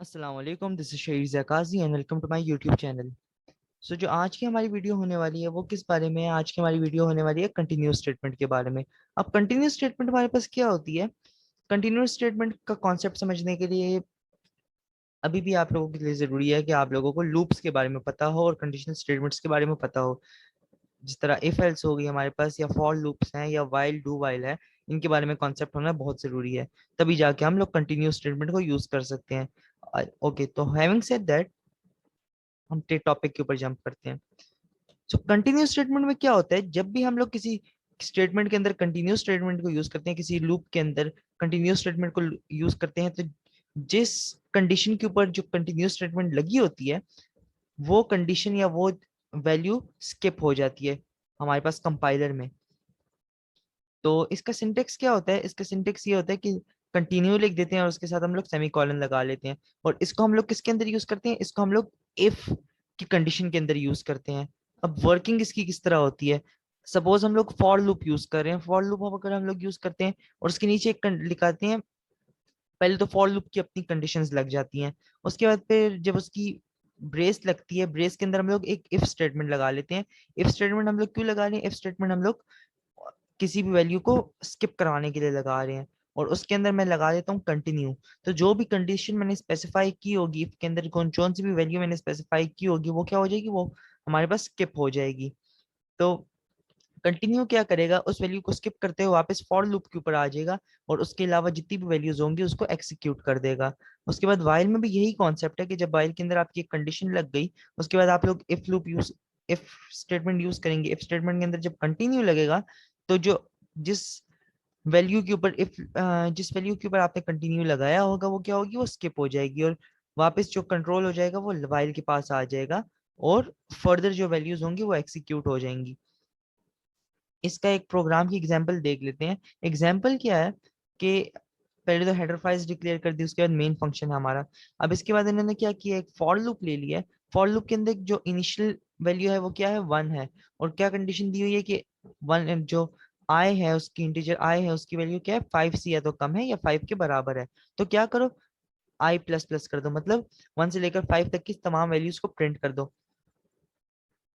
अस्सलाम वालेकुम, this is Shaheer Zakazi and welcome to my YouTube channel. So जो आज की हमारी वीडियो होने वाली है वो किस बारे में है? आज की हमारी वीडियो होने वाली है कंटिन्यूस स्टेटमेंट के बारे में। अब कंटिन्यूस स्टेटमेंट हमारे पास क्या होती है? कंटिन्यूस स्टेटमेंट का कॉन्सेप्ट समझने के लिए अभी भी आप लोगों के लिए ज़रूरी है कि आप लोगों को लूप्स के बारे में पता हो और कंडीशनल स्टेटमेंट्स के बारे में पता हो। जिस तरह इफ एल्स हो गई हमारे पास, या फॉर लूप्स हैं, या वाइल डू वाइल है। इनके बारे में कॉन्सेप्ट होना बहुत ज़रूरी है, तभी जाके हम लोग कंटिन्यूस स्टेटमेंट को यूज़ कर सकते हैं। ओके, तो हैविंग सेड दैट हम टॉपिक के ऊपर जंप करते हैं। सो कंटिन्यूस स्टेटमेंट में क्या होता है? जब भी हम लोग किसी स्टेटमेंट के अंदर कंटिन्यूस स्टेटमेंट को यूज करते हैं, किसी लूप के अंदर कंटिन्यूस स्टेटमेंट को यूज करते हैं, तो जिस कंडीशन के ऊपर जो कंटिन्यूस स्टेटमेंट लगी होती है, वो कंडीशन या वो वैल्यू स्किप हो जाती है हमारे पास कंपाइलर में। तो इसका सिंटेक्स क्या होता है? इसका सिंटेक्स ये होता है कि कंटिन्यू लिख देते हैं और उसके साथ हम लोग सेमीकोलन लगा लेते हैं। और इसको हम लोग किसके अंदर यूज करते हैं? इसको हम लोग इफ की कंडीशन के अंदर यूज करते हैं। अब वर्किंग इसकी किस तरह होती है? सपोज हम लोग फॉर लूप यूज कर रहे हैं। फॉर लूप अगर हम लोग यूज करते हैं और उसके नीचे एक लिखाते हैं, पहले तो फॉर लूप की अपनी कंडीशंस लग जाती हैं। उसके बाद फिर जब उसकी ब्रेस लगती है, ब्रेस के अंदर हम लोग एक इफ स्टेटमेंट लगा लेते हैं। इफ स्टेटमेंट हम लोग क्यों लगा रहे हैं? इफ स्टेटमेंट हम लोग किसी भी वैल्यू को स्किप करवाने के लिए लगा रहे हैं। और उसके अंदर मैं लगा देता हूँ कंटिन्यू। तो जो भी कंडीशन मैंने स्पेसिफाई की होगी इफ के अंदर, कौन कौन सी भी वैल्यू मैंने स्पेसिफाई की होगी, वो क्या हो जाएगी? वो हमारे पास स्किप हो जाएगी। तो कंटिन्यू क्या करेगा? उस वैल्यू को स्किप करते हुए वापस फॉर लूप के ऊपर आ जाएगा और उसके अलावा जितनी भी वैल्यूज होंगी उसको एक्सिक्यूट कर देगा। उसके बाद वाइल में भी यही कॉन्सेप्ट है कि जब वाइल के अंदर आपकी एक कंडीशन लग गई, उसके बाद आप लोग इफ स्टेटमेंट यूज करेंगे। इफ स्टेटमेंट के अंदर जब कंटिन्यू लगेगा, तो जो जिस वैल्यू के ऊपर इफ जिस वैल्यू के ऊपर आपने कंटिन्यू लगाया होगा वो क्या होगी? वो स्किप हो जाएगी और वापस जो कंट्रोल हो जाएगा वो वाइल के पास आ जाएगा और फर्दर जो वैल्यूज होंगी वो एक्सिक्यूट हो जाएंगी। इसका एक प्रोग्राम की एग्जांपल देख लेते हैं। एग्जांपल क्या है कि पहले तो हेडर फाइल्स डिक्लेयर कर दी, उसके बाद मेन फंक्शन है हमारा। अब इसके बाद इन्होंने क्या किया? एक फॉर लूप ले लिया है। फॉर लूप के अंदर जो इनिशियल वैल्यू है वो क्या है? 1 है। और क्या कंडीशन दी हुई है कि वन जो आई है, उसकी इंटीजर आई है, उसकी वैल्यू क्या है? 5 से या तो कम है या 5 के बराबर है। तो क्या करो? आई प्लस प्लस कर दो, मतलब 1 से लेकर 5 तक की तमाम वैल्यूज को प्रिंट कर दो।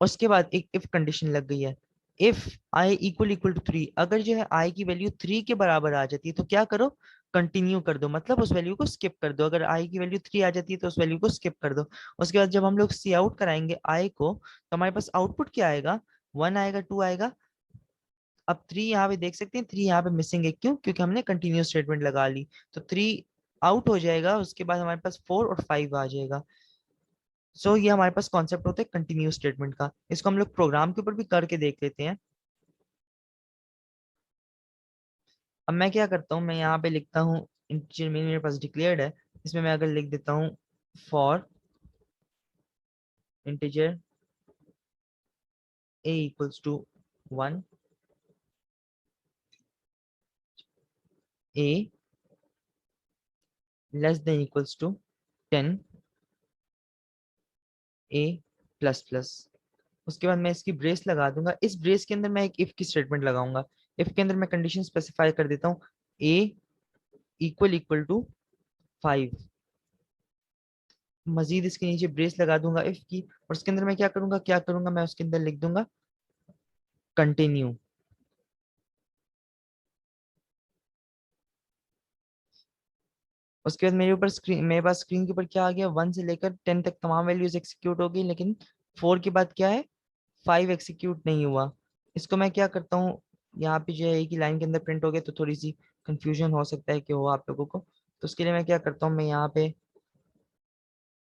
उसके बाद एक इफ कंडीशन लग गई है। If i equal equal to 3, अगर जो है आई की वैल्यू 3 के बराबर आ जाती है तो क्या करो? कंटिन्यू कर दो, मतलब उस वैल्यू को स्किप कर दो। अगर आई की वैल्यू 3 आ जाती है तो उस वैल्यू को स्किप कर दो। उसके बाद जब हम लोग सी आउट कराएंगे आई को, तो हमारे पास आउटपुट क्या आएगा? 1 आएगा, 2 आएगा। अब 3 यहाँ पे देख सकते हैं, 3 यहाँ पे मिसिंग है। क्यों? क्योंकि हमने कंटिन्यूस स्टेटमेंट लगा ली। तो 3 आउट हो जाएगा, उसके बाद हमारे पास 4 और 5 आ जाएगा। ये हमारे पास कॉन्सेप्ट होता है कंटिन्यूस स्टेटमेंट का। इसको हम लोग प्रोग्राम के ऊपर भी करके देख लेते हैं। अब मैं क्या करता हूँ, मैं यहाँ पे लिखता हूँ इंटीजर मेरे पास डिक्लेयर्ड है। इसमें मैं अगर लिख देता हूँ for integer a equals to 1, a less than equals to 10, a plus plus. उसके बाद मैं इसकी ब्रेस लगा दूंगा। इस ब्रेस के अंदर मैं एक इफ की स्टेटमेंट लगाऊंगा। इफ के अंदर मैं कंडीशन स्पेसिफाई कर देता हूँ a इक्वल इक्वल टू 5। मजीद इसके नीचे ब्रेस लगा दूंगा इफ की, और उसके अंदर मैं क्या करूंगा, मैं उसके अंदर लिख दूंगा कंटिन्यू। उसके बाद मेरे पास स्क्रीन के ऊपर क्या आ गया? 1 से लेकर 10 तक तमाम वैल्यूज एक्सिक्यूट हो गई, लेकिन 4 के बाद क्या है? 5 एक्सिक्यूट नहीं हुआ। इसको मैं क्या करता हूँ, यहाँ पे जो है एक ही लाइन के अंदर प्रिंट हो गया तो थोड़ी सी कंफ्यूजन हो सकता है कि हो आप लोगों को। तो उसके लिए मैं क्या करता हूँ, मैं यहाँ पे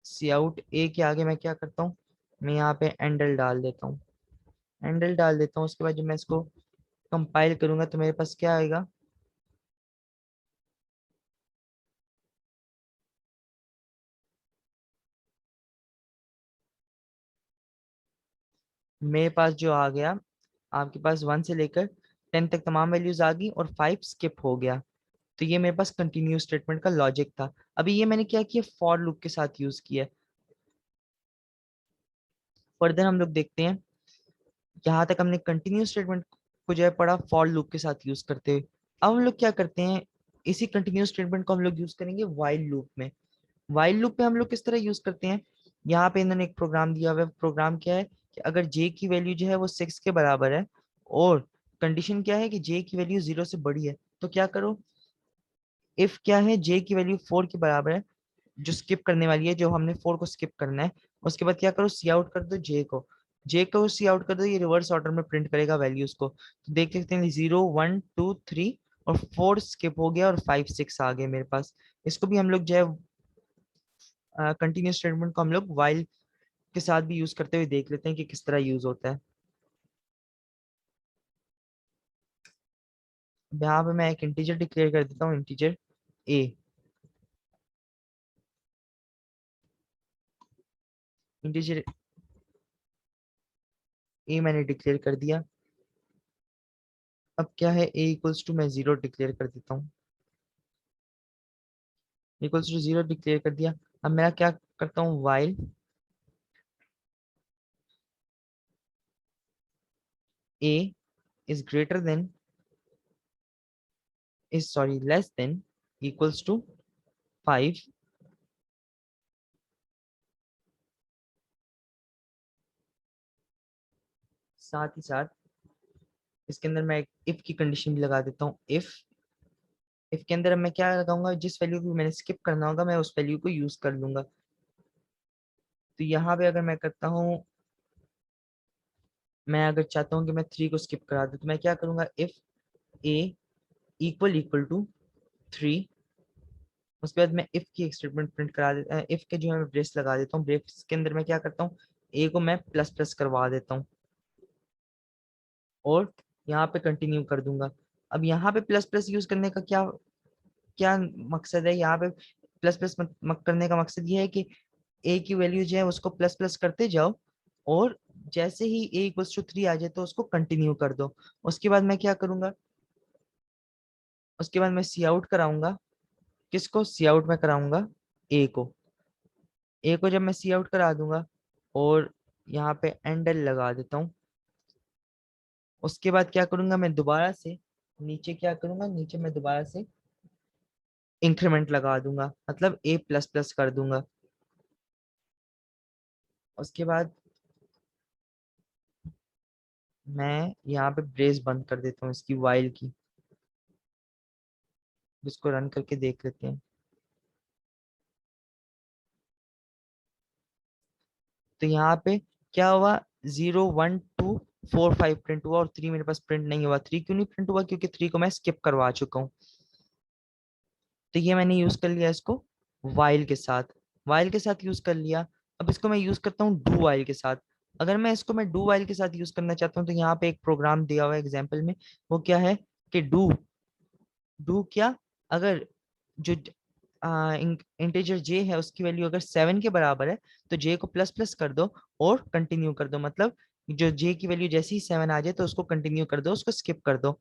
सी आउट ए के आगे मैं क्या करता हूँ, मैं यहाँ पे एंडल डाल देता हूँ। एंडल डाल देता हूँ, उसके बाद जब मैं इसको कंपाइल करूंगा तो मेरे पास क्या आएगा? मेरे पास जो आ गया, आपके पास 1 से लेकर 10 तक तमाम वैल्यूज आ गई और 5 स्किप हो गया। तो ये मेरे पास कंटिन्यू स्टेटमेंट का लॉजिक था। अभी ये मैंने क्या किया? फॉर लूप के साथ यूज किया। फर्दर हम लोग देखते हैं, यहाँ तक हमने कंटिन्यू स्टेटमेंट को जो है पढ़ा फॉर लूप के साथ यूज करते हुए। अब हम लोग क्या करते हैं, इसी कंटिन्यू स्टेटमेंट को हम लोग यूज करेंगे वाइल लूप में। वाइल लूप पे हम लोग किस तरह यूज करते हैं, यहाँ पे इन्होंने एक प्रोग्राम दिया हुआ है। प्रोग्राम क्या है कि अगर जे की वैल्यू जो है वो 6 के बराबर है और कंडीशन क्या है कि जे की वैल्यू 0 से बड़ी है, तो क्या करो, इफ क्या है जे की वैल्यू 4 के बराबर है, जो स्किप करने वाली है, जो हमने 4 को स्किप करना है, उसके बाद क्या करो, सी आउट कर दो जे को सी आउट कर दो, ये रिवर्स ऑर्डर में प्रिंट करेगा वैल्यूज को। तो देख सकते हैं 0 1 2 3 और 4 स्किप हो गया और 5 6 आ गए मेरे पास। इसको भी हम लोग जो है कंटिन्यूस स्टेटमेंट को हम लोग वाइल के साथ भी यूज करते हुए देख लेते हैं कि किस तरह यूज होता है। अब यहाँ पे मैं एक इंटीजर डिक्लेयर कर देता हूँ, इंटीजर ए। इंटीजर ए मैंने डिक्लेयर कर दिया। अब क्या है, ए इक्वल्स टू, मैं 0 डिक्लेयर कर देता हूँ, इक्वल्स टू 0 डिक्लेयर कर दिया। अब मैं क्या करता हूँ, while a is greater than, is sorry less than, equals to 5, साथ ही साथ इसके अंदर मैं एक इफ की कंडीशन भी लगा देता हूँ। इफ के अंदर अब मैं क्या लगाऊंगा, जिस वैल्यू को मैंने स्किप करना होगा मैं उस वैल्यू को यूज कर लूंगा। तो यहाँ पे अगर मैं करता हूँ, मैं अगर चाहता हूँ कि मैं 3 को स्किप करा दूँ, तो मैं क्या करूंगा, if a equal equal to 3, उसके बाद मैं इफ की एक स्टेटमेंट प्रिंट करा देता, इफ के जो है मैं ब्रेस लगा देता हूँ, ब्रेस के अंदर मैं क्या करता हूँ, ए को मैं प्लस प्लस करवा देता हूँ और यहाँ पे कंटिन्यू कर दूंगा। अब यहाँ पे प्लस प्लस यूज करने का क्या क्या मकसद है, यहाँ पे प्लस प्लस करने का मकसद ये है कि ए की वैल्यू जो है उसको प्लस प्लस करते जाओ और जैसे ही ए इक्वल्स टू 3 आ जाए तो उसको कंटिन्यू कर दो। उसके बाद मैं क्या करूंगा, उसके बाद मैं सी आउट कराऊंगा, किसको सी आउट में कराऊंगा, ए को। ए को जब मैं सी आउट करा दूंगा और यहाँ पे एंडल लगा देता हूँ, उसके बाद क्या करूंगा, मैं दोबारा से नीचे क्या करूंगा, नीचे मैं दोबारा से इंक्रीमेंट लगा दूंगा, मतलब ए प्लस प्लस कर दूंगा। उसके बाद मैं यहाँ पे ब्रेस बंद कर देता हूँ इसकी वाइल की, जिसको रन करके देख लेते हैं। तो यहाँ पे क्या हुआ, 0 1 2 4 5 प्रिंट हुआ और 3 मेरे पास प्रिंट नहीं हुआ। 3 क्यों नहीं प्रिंट हुआ, क्योंकि 3 को मैं स्किप करवा चुका हूँ। तो ये मैंने यूज कर लिया इसको वाइल के साथ, वाइल के साथ यूज कर लिया। अब इसको मैं यूज करता हूँ डू वाइल के साथ। अगर मैं इसको मैं डू वाइल के साथ यूज करना चाहता हूँ तो यहाँ पे एक प्रोग्राम दिया हुआ है एग्जाम्पल में, वो क्या है कि डू डू क्या, अगर जो इंटीजर जे है उसकी वैल्यू अगर 7 के बराबर है तो जे को प्लस प्लस कर दो और कंटिन्यू कर दो, मतलब जो जे की वैल्यू जैसे ही 7 आ जाए तो उसको कंटिन्यू कर दो, उसको स्किप कर दो।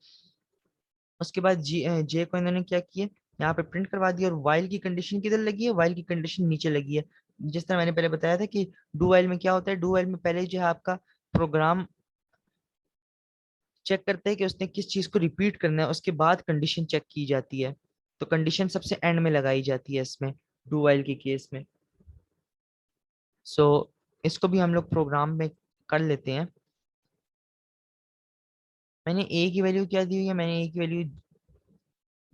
उसके बाद जे को इन्होंने क्या किया, यहाँ पे प्रिंट करवा दिया और वाइल की कंडीशन किधर लगी है, वाइल की कंडीशन नीचे लगी है। जिस तरह मैंने पहले बताया था कि डू वाइल में क्या होता है, डू वाइल में पहले जो है आपका प्रोग्राम चेक करते हैं कि उसने किस चीज को रिपीट करना है, उसके बाद कंडीशन चेक की जाती है। तो कंडीशन सबसे एंड में लगाई जाती है इसमें, डू वाइल के केस में। सो इसको भी हम लोग प्रोग्राम में कर लेते हैं। मैंने ए की वैल्यू क्या दी हुई है, मैंने ए की वैल्यू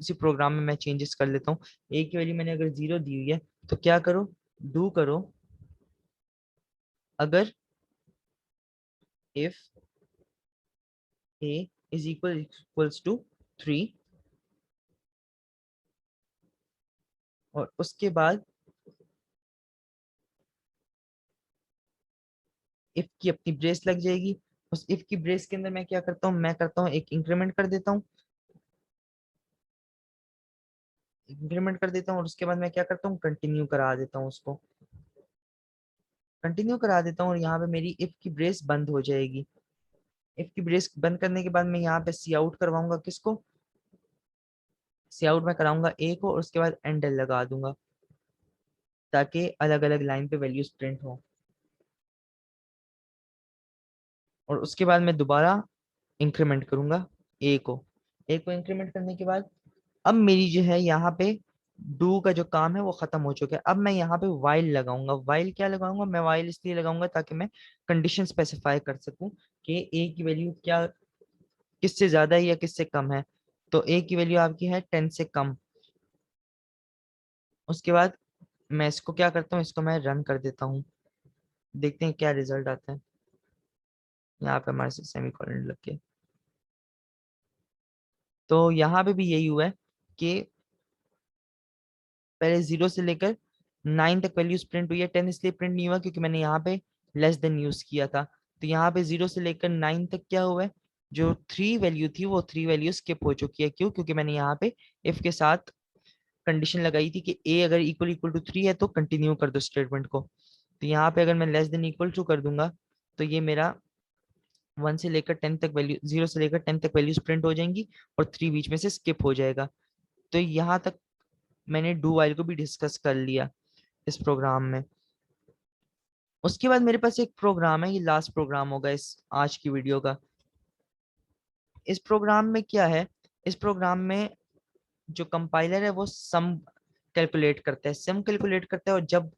इसी प्रोग्राम में मैं चेंजेस कर लेता हूँ। ए की वैल्यू मैंने अगर 0 दी हुई है तो क्या करो, डू करो, अगर if a is equals to 3 और उसके बाद इफ की अपनी ब्रेस लग जाएगी। उस इफ की ब्रेस के अंदर मैं क्या करता हूँ, मैं करता हूँ एक इंक्रीमेंट कर देता हूँ, इंक्रीमेंट कर देता हूँ और उसके बाद मैं क्या करता हूँ, कंटिन्यू करा देता हूँ उसको, कंटिन्यू करा देता हूँ और यहाँ पे मेरी इफ की ब्रेस बंद हो जाएगी। इफ की ब्रेस बंद करने के बाद मैं यहाँ पे सी आउट करवाऊंगा, किसको, सी आउट में कराऊंगा ए को और उसके बाद एंडल लगा दूंगा ताकि अलग अलग लाइन पे वैल्यूज प्रिंट हो। और उसके बाद मैं दोबारा इंक्रीमेंट करूंगा ए को, ए को इंक्रीमेंट करने के बाद अब मेरी जो है यहाँ पे डू का जो काम है वो खत्म हो चुका है। अब मैं यहाँ पे वाइल लगाऊंगा। वाइल क्या लगाऊंगा? मैं वाइल इसलिए लगाऊंगा ताकि मैं कंडीशन स्पेसिफाई कर सकूं कि ए की वैल्यू क्या, किससे ज्यादा है या किससे कम है। तो ए की वैल्यू आपकी है 10 से कम। उसके बाद मैं इसको क्या करता हूँ, इसको मैं रन कर देता हूँ, देखते हैं क्या रिजल्ट आता है। यहाँ पे हमारे से सेमी कॉलन लग के, तो यहाँ पे भी यही हुआ है कि पहले 0 से लेकर 9 तक वैल्यूज प्रिंट हुई है। 10 इसलिए प्रिंट नहीं हुआ क्योंकि मैंने यहाँ पे लेस देन यूज किया था। तो यहाँ पे 0 से लेकर 9 तक क्या हुआ है, जो 3 वैल्यू थी वो 3 वैल्यू स्किप हो चुकी है। क्यों? क्योंकि मैंने यहाँ पे इफ के साथ कंडीशन लगाई थी कि ए अगर इक्वल इक्वल टू 3 है तो कंटिन्यू कर दो स्टेटमेंट को। तो यहाँ पे अगर मैं लेस देन इक्वल टू कर दूंगा तो ये मेरा 1 से लेकर 10 तक वैल्यू, 0 से लेकर 10 तक वैल्यूज प्रिंट हो जाएंगी और 3 बीच में से स्किप हो जाएगा। तो यहाँ तक मैंने डू वाइल को भी डिस्कस कर लिया इस प्रोग्राम में। उसके बाद मेरे पास एक प्रोग्राम है, ये लास्ट प्रोग्राम होगा इस आज की वीडियो का। इस प्रोग्राम में क्या है, इस प्रोग्राम में जो कंपाइलर है वो सम कैलकुलेट करता है, सम कैलकुलेट करता है। और जब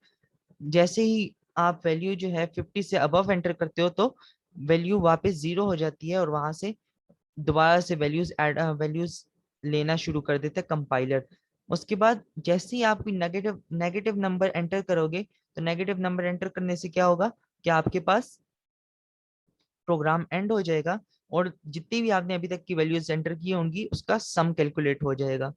जैसे ही आप वैल्यू जो है 50 से अबव एंटर करते हो तो वैल्यू वापस 0 हो जाती है और वहां से दोबारा से वैल्यूज लेना शुरू कर देता है कंपाइलर। उसके बाद जैसे ही आप कोई नेगेटिव नेगेटिव नंबर एंटर करोगे तो नेगेटिव नंबर एंटर करने से क्या होगा कि आपके पास प्रोग्राम एंड हो जाएगा और जितनी भी आपने अभी तक की वैल्यूज एंटर की होंगी उसका सम कैलकुलेट हो जाएगा।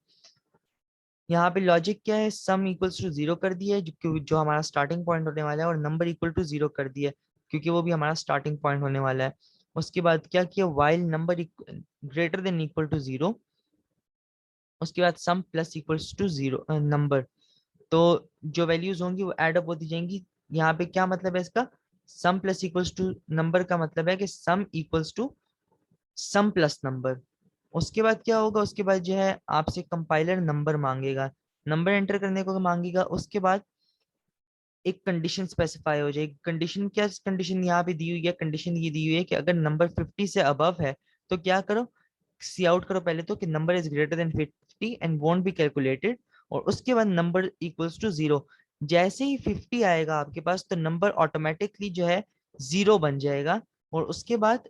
यहाँ पे लॉजिक क्या है, सम इक्वल्स टू 0 कर दिया है जो हमारा स्टार्टिंग पॉइंट होने वाला है, और नंबर इक्वल टू 0 कर दिया है क्योंकि वो भी हमारा स्टार्टिंग पॉइंट होने वाला है। उसके बाद क्या किया, while number greater than equal to 0, उसके बाद sum plus equals to 0 number. तो जो वैल्यूज होंगी वो एड अप होती जाएंगी। यहाँ पे क्या मतलब है इसका, sum plus equals to number का मतलब है कि sum equals to sum plus number. उसके बाद क्या होगा, उसके बाद जो है आपसे कंपाइलर नंबर मांगेगा, नंबर एंटर करने को मांगेगा। उसके बाद एक कंडीशन स्पेसिफाई हो जाएगी। कंडीशन क्या, कंडीशन यहाँ पे दी हुई है, कंडीशन ये दी हुई है कि अगर नंबर 50 से अबव है तो क्या करो, सी आउट करो पहले तो कि number is greater then 50 and won't be calculated, और उसके बाद नंबर इक्वल्स टू 0। जैसे ही 50 आएगा आपके पास तो नंबर ऑटोमेटिकली जो है 0 बन जाएगा और उसके बाद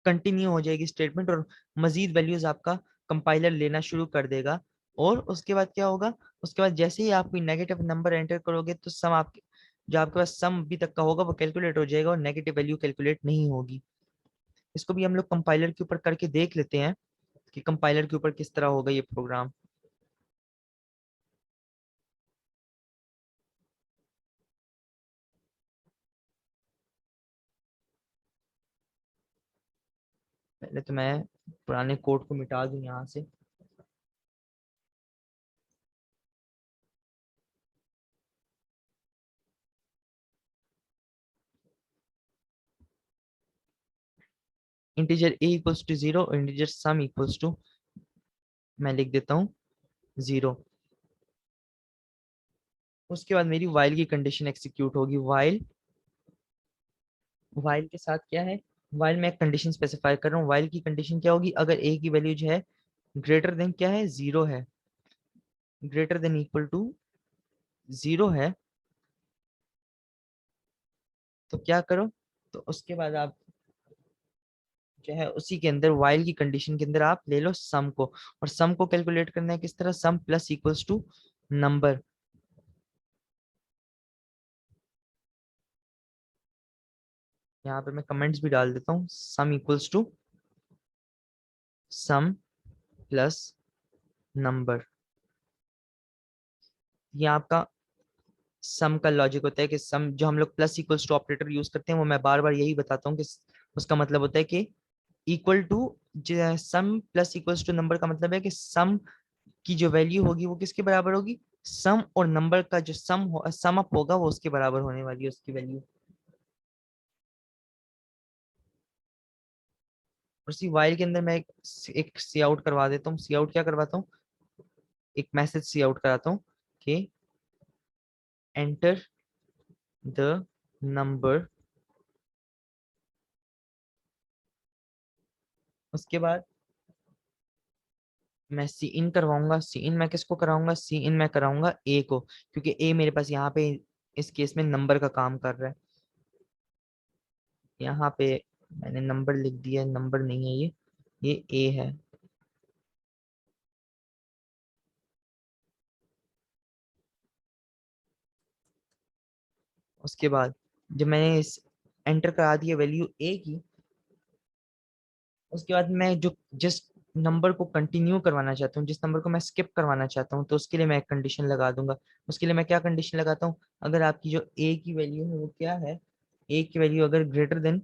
कंटिन्यू हो जाएगी स्टेटमेंट और मजीद वैल्यूज आपका कंपाइलर लेना शुरू कर देगा। और उसके बाद क्या होगा, उसके बाद जैसे ही आप कोई नेगेटिव नंबर एंटर करोगे तो सम आपके, जो आपके पास सम अभी तक का होगा वो कैलकुलेट हो जाएगा और नेगेटिव वैल्यू कैलकुलेट नहीं होगी। इसको भी हम लोग कंपाइलर के ऊपर करके देख लेते हैं कि कंपाइलर के ऊपर किस तरह होगा ये प्रोग्राम। पहले तो मैं पुराने कोड को मिटा दूं यहाँ से। इंटीजर ए इक्वल्स टू 0 और इंटीजर सम इक्वल्स टू, मैं लिख देता हूँ 0। उसके बाद मेरी वाइल की कंडीशन एग्जीक्यूट होगी। वाइल, वाइल के साथ क्या है, वाइल में एक कंडीशन स्पेसिफाई कर रहा हूँ। वाइल की कंडीशन क्या होगी, अगर ए की वैल्यू जो है ग्रेटर देन क्या है, 0 है, ग्रेटर देन इक्वल टू 0 है, तो क्या करो, तो उसके बाद आप जो है उसी के अंदर वाइल की कंडीशन के अंदर आप ले लो सम को। और सम को कैलकुलेट करना है किस तरह, sum plus equals to number. यहाँ पे मैं कमेंट्स भी डाल देता हूँ, sum equals to sum plus number. ये आपका सम का लॉजिक होता है कि सम, जो हम लोग plus equals to operator use करते हैं वो मैं बार बार यही बताता हूँ कि उसका मतलब होता है कि equal to, sum plus equals to number का मतलब है कि सम की जो वैल्यू होगी वो किसके बराबर होगी, सम और नंबर का जो सम अप होगा वो उसके बराबर होने वाली है उसकी वैल्यू। उसी वाइल के अंदर मैं एक सी आउट करवा देता हूँ। सी आउट क्या करवाता हूँ, एक मैसेज सी आउट कराता हूँ कि एंटर द नंबर। उसके बाद मैं सी इन करवाऊंगा, सी इन मैं किसको कराऊंगा, सी इन मैं कराऊंगा ए को, क्योंकि ए मेरे पास यहाँ पे इस केस में नंबर का काम कर रहा है। यहाँ पे मैंने नंबर लिख दिया, नंबर नहीं है ये ए है। उसके बाद जब मैंने इस एंटर करा दिया वैल्यू ए की, उसके बाद मैं जो जिस नंबर को कंटिन्यू करवाना चाहता हूँ, जिस नंबर को मैं स्किप करवाना चाहता हूँ, तो उसके लिए मैं एक कंडीशन लगा दूंगा। उसके लिए मैं क्या कंडीशन लगाता हूँ, अगर आपकी जो ए की वैल्यू है वो क्या है, ए की वैल्यू अगर ग्रेटर देन,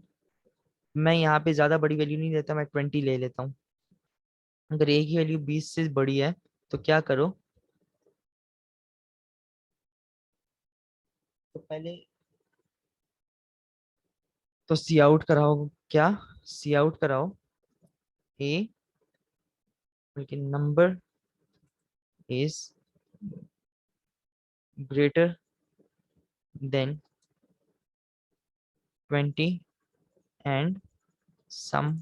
मैं यहाँ पे ज्यादा बड़ी वैल्यू नहीं लेता, मैं 20 ले लेता हूँ। अगर ए की वैल्यू 20 से बड़ी है तो क्या करो, तो पहले तो सी आउट कराओ, क्या सी आउट कराओ ए, लेकिन number is greater than 20 and sum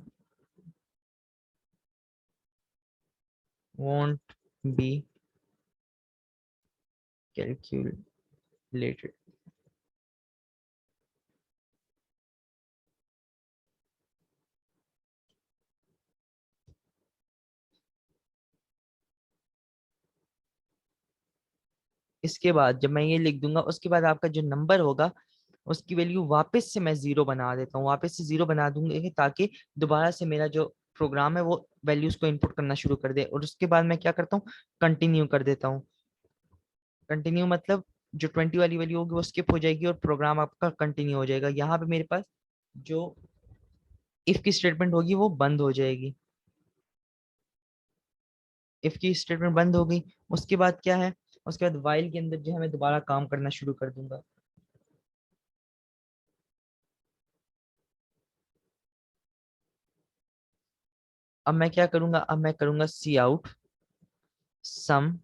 won't be calculated। इसके बाद जब मैं ये लिख दूंगा, उसके बाद आपका जो नंबर होगा उसकी वैल्यू वापस से मैं जीरो बना देता हूँ, वापस से जीरो बना दूंगा ताकि दोबारा से मेरा जो प्रोग्राम है वो वैल्यूज को इनपुट करना शुरू कर दे। और उसके बाद मैं क्या करता हूँ, कंटिन्यू कर देता हूँ। कंटिन्यू मतलब जो 20 वाली वैल्यू होगी वो स्किप हो जाएगी और प्रोग्राम आपका कंटिन्यू हो जाएगा। यहाँ पे मेरे पास जो इफ की स्टेटमेंट होगी वो बंद हो जाएगी, इफ की स्टेटमेंट बंद हो गई। उसके बाद क्या है, उसके बाद वाइल के अंदर जो है मैं दोबारा काम करना शुरू कर दूंगा। अब मैं क्या करूंगा, अब मैं करूंगा सी आउट सम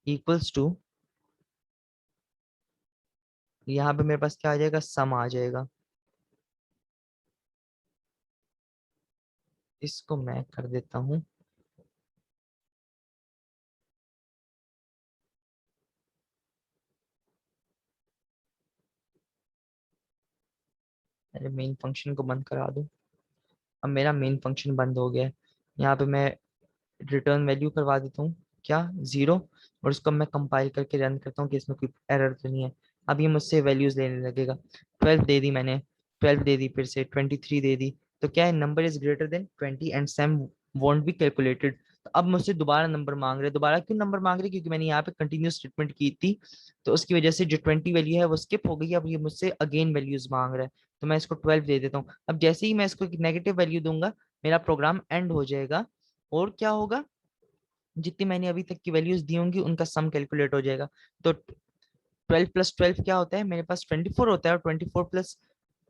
इक्वल्स टू, यहाँ पे मेरे पास क्या आ जाएगा, सम आ जाएगा। इसको मैं कर देता हूँ, मेरे मेन फंक्शन को बंद करा दूं। अब मेरा मेन फंक्शन बंद हो गया है। यहाँ पे मैं रिटर्न वैल्यू करवा देता हूँ क्या, जीरो। और उसको मैं कंपाइल करके रन करता हूँ कि इसमें कोई एरर तो नहीं है। अब ये मुझसे वैल्यूज लेने लगेगा। 12 दे दी मैंने, 12 दे दी, फिर से 23 दे दी। तो क्या है, number is greater than 20 and sum won't be calculated. तो अब मुझसे दोबारा नंबर मांग रहे, दोबारा क्यों नंबर मांग रहे, क्योंकि मैंने यहाँ पे कंटिन्यूस स्टेटमेंट की थी, तो उसकी वजह से जो 20 वैल्यू है वो स्किप हो गई। अब ये मुझसे अगेन वैल्यूज मांग रहा है, तो मैं इसको 12 दे देता हूँ। अब जैसे ही मैं इसको एक नेगेटिव वैल्यू दूंगा, मेरा प्रोग्राम एंड हो जाएगा। और क्या होगा, जितनी मैंने अभी तक की वैल्यूज दी होंगी उनका सम कैलकुलेट हो जाएगा। तो 12 + 12 क्या होता है, मेरे पास 24 होता है, और 24 +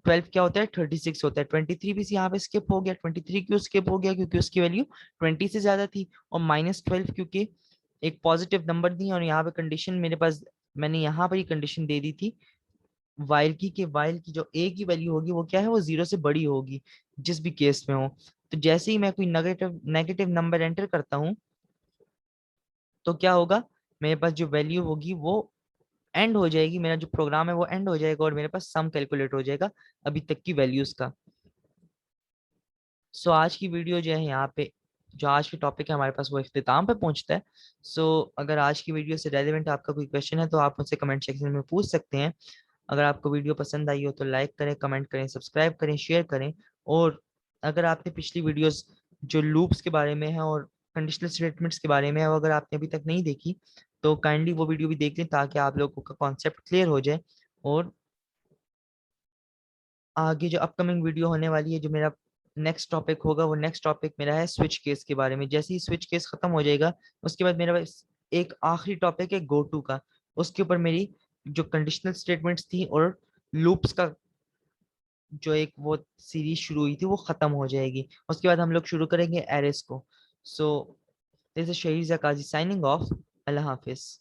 12 क्या होता है, 36 होता है। 23 भी यहाँ पे स्किप हो गया। 23 क्यों स्किप हो गया, क्योंकि उसकी वैल्यू 20 से ज्यादा थी। और -12 क्योंकि एक पॉजिटिव नंबर दी, और यहाँ पे कंडीशन मेरे पास, मैंने यहाँ पर ही कंडीशन दे दी थी वाइल की जो ए की वैल्यू होगी वो क्या है, वो जीरो से बड़ी होगी जिस भी केस में हो। तो जैसे ही मैं कोई नेगेटिव नेगेटिव नंबर एंटर करता हूँ, तो क्या होगा, मेरे पास जो वैल्यू होगी वो एंड हो जाएगी, मेरा जो प्रोग्राम है वो एंड हो जाएगा, और मेरे पास सम कैलकुलेट हो जाएगा अभी तक की वैल्यूज का। सो आज की वीडियो जो है यहाँ पे, जो आज की टॉपिक है हमारे पास, वो इख्तिताम पे पहुंचता है। सो अगर आज की वीडियो से रेलेवेंट आपका कोई क्वेश्चन है तो आप मुझसे कमेंट सेक्शन में पूछ सकते हैं। अगर आपको वीडियो पसंद आई हो तो लाइक करें, कमेंट करें, सब्सक्राइब करें, शेयर करें। और अगर आपने पिछली वीडियोस जो लूप्स के बारे में है और कंडीशनल स्टेटमेंट्स के बारे में है, वो अगर आपने अभी तक नहीं देखी, तो काइंडली वो वीडियो भी देख लें ताकि आप लोगों का कॉन्सेप्ट क्लियर हो जाए। और आगे जो अपकमिंग वीडियो होने वाली है, जो मेरा नेक्स्ट टॉपिक होगा, वो नेक्स्ट टॉपिक मेरा है स्विच केस के बारे में। जैसे ही स्विच केस खत्म हो जाएगा, उसके बाद मेरा एक आखिरी टॉपिक है गो टू का। उसके ऊपर मेरी जो कंडीशनल स्टेटमेंट्स थी और लूप्स का जो एक वो सीरीज शुरू हुई थी वो खत्म हो जाएगी। उसके बाद हम लोग शुरू करेंगे एरेस को। सो दिस इज शहीद जकाजी साइनिंग ऑफ। अल्लाह हाफिज।